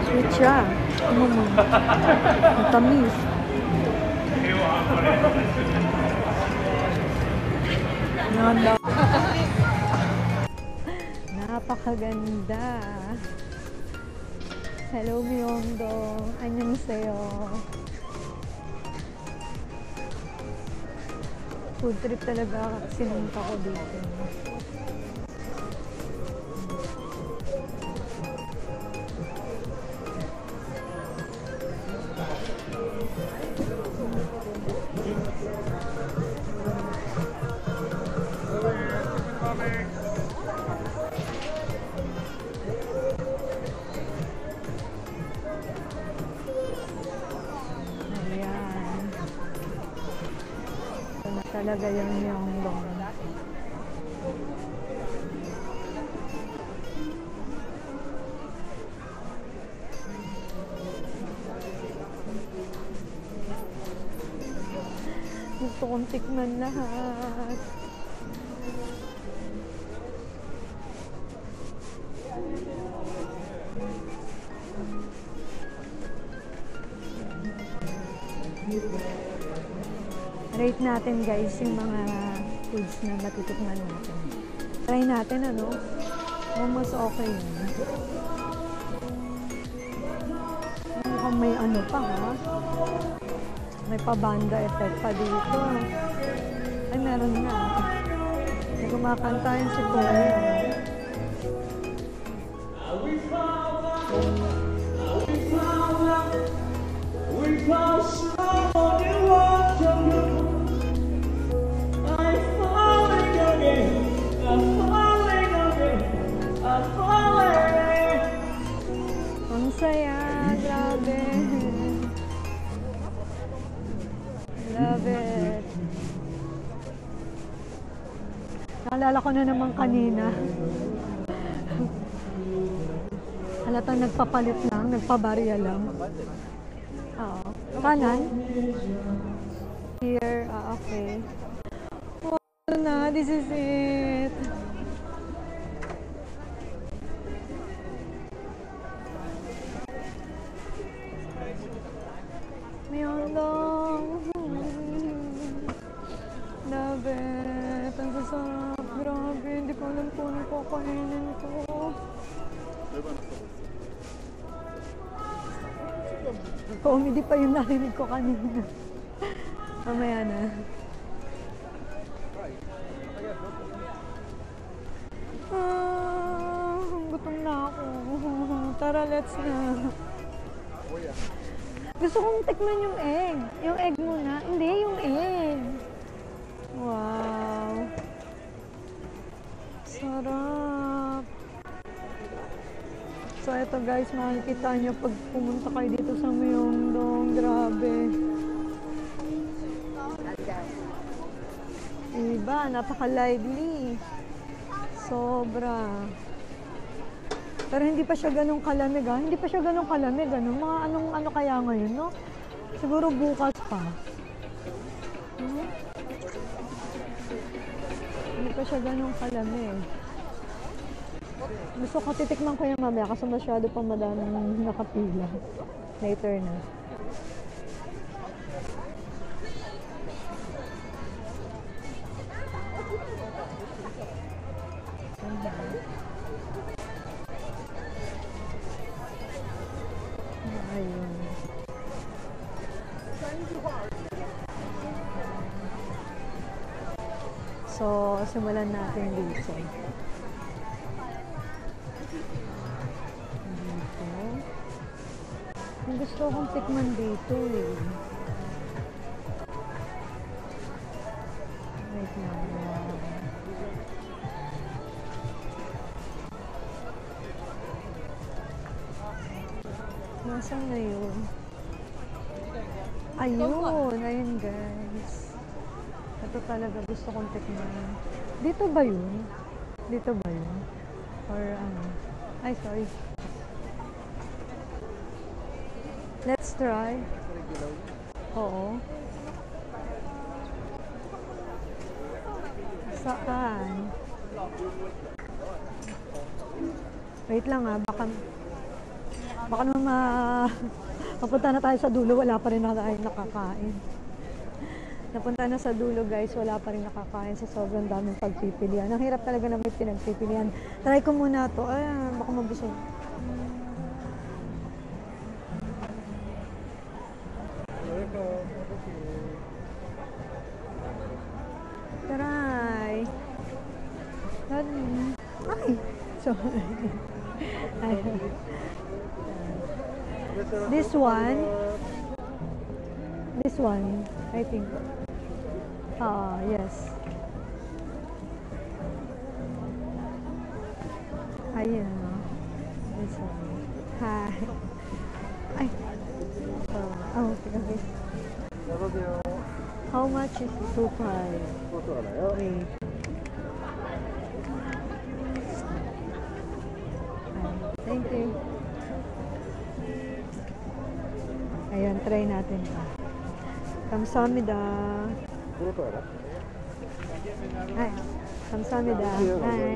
Sweet siya. Ano mo? Matamis. Napakaganda. Hello, Myeongdong. Annyeonghaseyo. Food trip talaga sinunta ko dito. Talaga yung Myeongdong. Gusto kong tikman lahat. Rate natin guys yung mga foods na matitikman natin. Try natin ano? Almost okay yun. Mukhang may ano pa ha? May pabanda effect pa dito. Ay meron nga. May kumakanta yun si Korea. Ang saya, grabe. Love it. Naalala ko na naman kanina. Halatang nagpapalit lang, nagpabarya lang. Oo. Kanan? Here, okay. Oh, na, this is it. Myeongdong. Love it. Ang sasarap. Grabe. Hindi ko alam kung anong kakainin ko. Comedy pa yung narinig ko kanina. Mamaya na. Gutom na ako. Tara, let's na. Gusto kong tikman yung egg. Yung egg muna. Hindi, yung egg. Wow. Sarap. So, ito guys, makikita nyo pag pumunta kayo dito sa Myeongdong. Grabe. Iba, napaka-lively. Sobra. Pero hindi pa siya ganun kalamig, ha? Hindi pa siya ganun kalamig, ano? Mga ano kaya ngayon, no? Siguro bukas pa. Hindi pa siya ganun kalamig. Gusto ko titikman ko yung mamaya kasi masyado pa madaming nakapila. Later na. Ayun. So, simulan natin dito. Gusto kong tikman dito eh. Wait lang. Nasaan na yun? Ayun! Ayun guys. Ito talaga gusto kong tikman. Dito ba yun? Dito ba yun? Or ano? Ay, sorry. Let's try. Oo. Saan? Wait lang baka... Baka naman mapunta na tayo sa dulo, wala pa rin na tayo nakakain. Napunta na sa dulo guys, wala pa rin nakakain sa sobrang daming pagpipilian. Ang hirap talaga na may pinagpipilian. Try ko muna to. Ay, baka mabusog. Try. Ay! Sorry. This one, I think. Yes. Ayun. This one. Hi. Ay. Okay. How much is the two price? Wait. Thank you. Ayan, try natin. Kamsahamnida. Ay, kamsahamnida. Ay.